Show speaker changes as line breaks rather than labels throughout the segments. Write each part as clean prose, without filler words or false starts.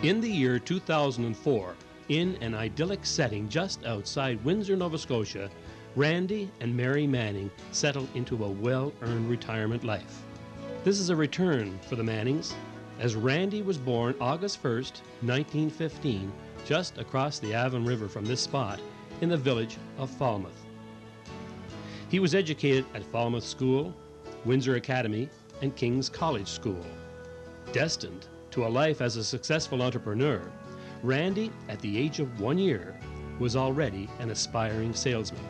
In the year 2004, in an idyllic setting just outside Windsor, Nova Scotia, Randy and Mary Manning settled into a well-earned retirement life. This is a return for the Mannings, as Randy was born August 1st, 1915, just across the Avon River from this spot in the village of Falmouth. He was educated at Falmouth School, Windsor Academy, and King's College School. Destined to a life as a successful entrepreneur, Randy, at the age of 1 year, was already an aspiring salesman.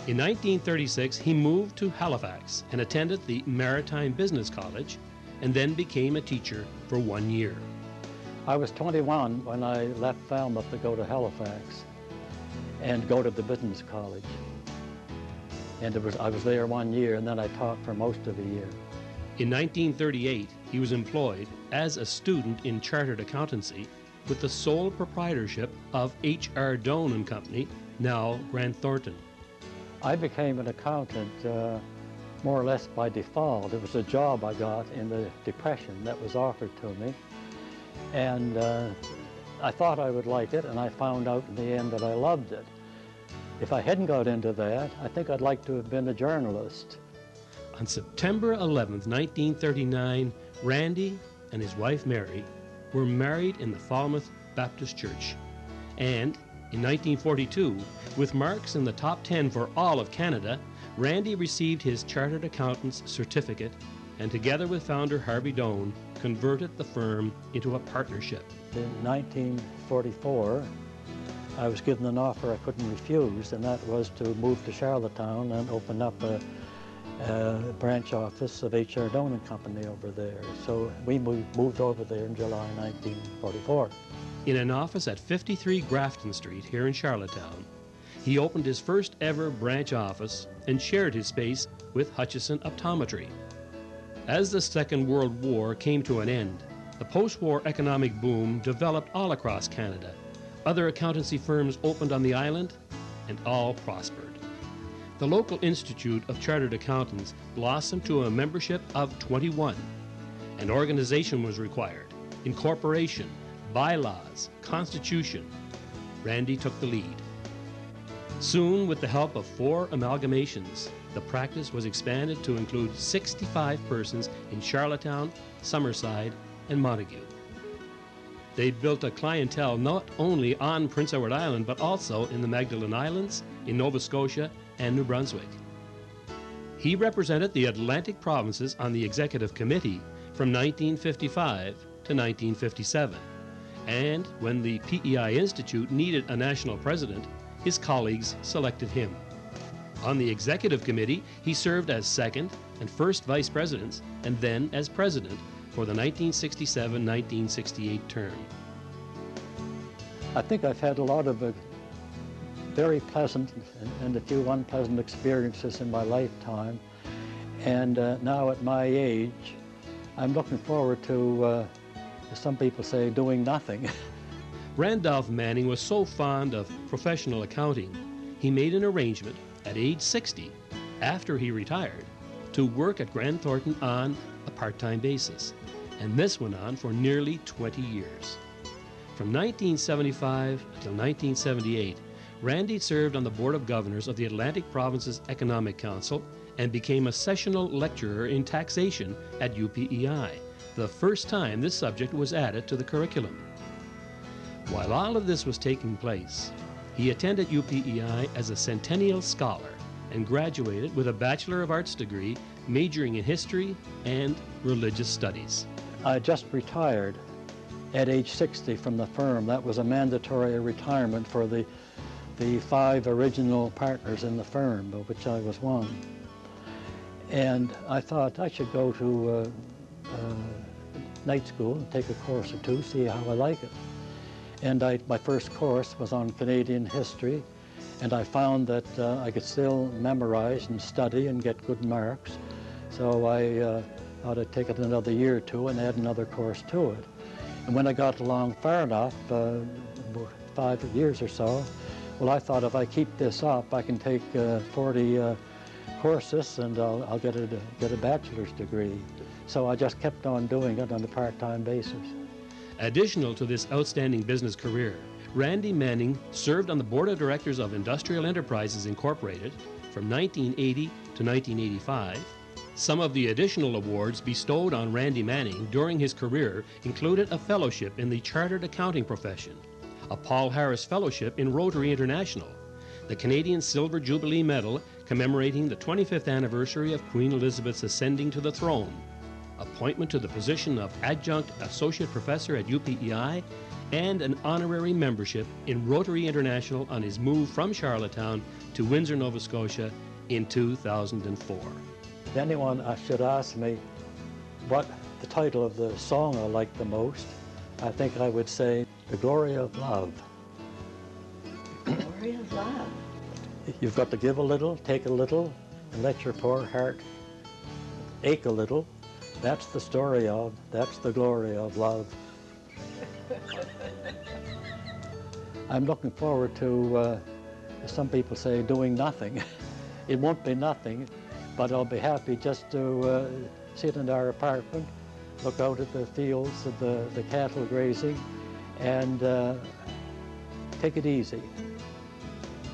In 1936, he moved to Halifax and attended the Maritime Business College, and then became a teacher for 1 year.
I was 21 when I left Falmouth to go to Halifax and go to the business college. And I was there 1 year, and then I taught for most of the year.
In 1938, he was employed as a student in chartered accountancy with the sole proprietorship of H.R. Doane and Company, now Grant Thornton.
I became an accountant more or less by default. It was a job I got in the Depression that was offered to me. And I thought I would like it, and I found out in the end that I loved it. If I hadn't got into that, I think I'd like to have been a journalist.
On September 11th, 1939, Randy and his wife Mary were married in the Falmouth Baptist Church. And in 1942, with marks in the top 10 for all of Canada, Randy received his Chartered Accountant's certificate, and together with founder Harvey Doane, converted the firm into a partnership.
In 1944, I was given an offer I couldn't refuse, and that was to move to Charlottetown and open up a branch office of H.R. Doane and Company over there. So we moved over there in July 1944.
In an office at 53 Grafton Street here in Charlottetown, he opened his first ever branch office and shared his space with Hutchison Optometry. As the Second World War came to an end, the post-war economic boom developed all across Canada. Other accountancy firms opened on the island, and all prospered. The local Institute of Chartered Accountants blossomed to a membership of 21. An organization was required, incorporation, bylaws, constitution. Randy took the lead. Soon, with the help of 4 amalgamations, the practice was expanded to include 65 persons in Charlottetown, Summerside, and Montague. They built a clientele not only on Prince Edward Island, but also in the Magdalen Islands, in Nova Scotia, and New Brunswick. He represented the Atlantic provinces on the Executive Committee from 1955 to 1957. And when the PEI Institute needed a national president, his colleagues selected him. On the Executive Committee, he served as second and first vice presidents, and then as president for the 1967-1968 term.
I think I've had a lot of very pleasant and a few unpleasant experiences in my lifetime. And now at my age, I'm looking forward to, as some people say, doing nothing.
Randolph Manning was so fond of professional accounting, he made an arrangement at age 60, after he retired, to work at Grant Thornton on a part-time basis. And this went on for nearly 20 years. From 1975 until 1978, Randy served on the Board of Governors of the Atlantic Provinces Economic Council and became a sessional lecturer in taxation at UPEI, the first time this subject was added to the curriculum. While all of this was taking place, he attended UPEI as a Centennial Scholar and graduated with a Bachelor of Arts degree majoring in history and religious studies.
I just retired at age 60 from the firm. That was a mandatory retirement for the 5 original partners in the firm, of which I was one. And I thought I should go to night school and take a course or two, see how I like it. And my first course was on Canadian history, and I found that I could still memorize and study and get good marks. So I thought I'd take it another year or two and add another course to it. And when I got along far enough, 5 years or so, well, I thought if I keep this up, I can take 40 courses and I'll get a bachelor's degree. So I just kept on doing it on a part-time basis.
Additional to this outstanding business career, Randy Manning served on the board of directors of Industrial Enterprises Incorporated from 1980 to 1985. Some of the additional awards bestowed on Randy Manning during his career included a fellowship in the chartered accounting profession, a Paul Harris Fellowship in Rotary International, the Canadian Silver Jubilee Medal commemorating the 25th anniversary of Queen Elizabeth's ascending to the throne, appointment to the position of Adjunct Associate Professor at UPEI, and an honorary membership in Rotary International on his move from Charlottetown to Windsor, Nova Scotia in 2004.
If anyone should ask me what the title of the song I like the most, I think I would say The Glory of Love.
Glory of love.
You've got to give a little, take a little, and let your poor heart ache a little. That's the story of, that's the glory of love. I'm looking forward to, as some people say, doing nothing. It won't be nothing, but I'll be happy just to sit in our apartment, look out at the fields of the cattle grazing, and take it easy.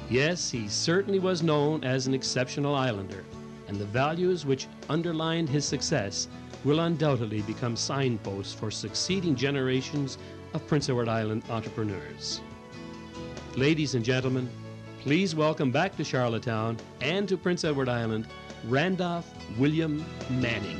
Yes, he certainly was known as an exceptional islander, and the values which underlined his success will undoubtedly become signposts for succeeding generations of Prince Edward Island entrepreneurs. Ladies and gentlemen, please welcome back to Charlottetown and to Prince Edward Island, Randolph W Manning.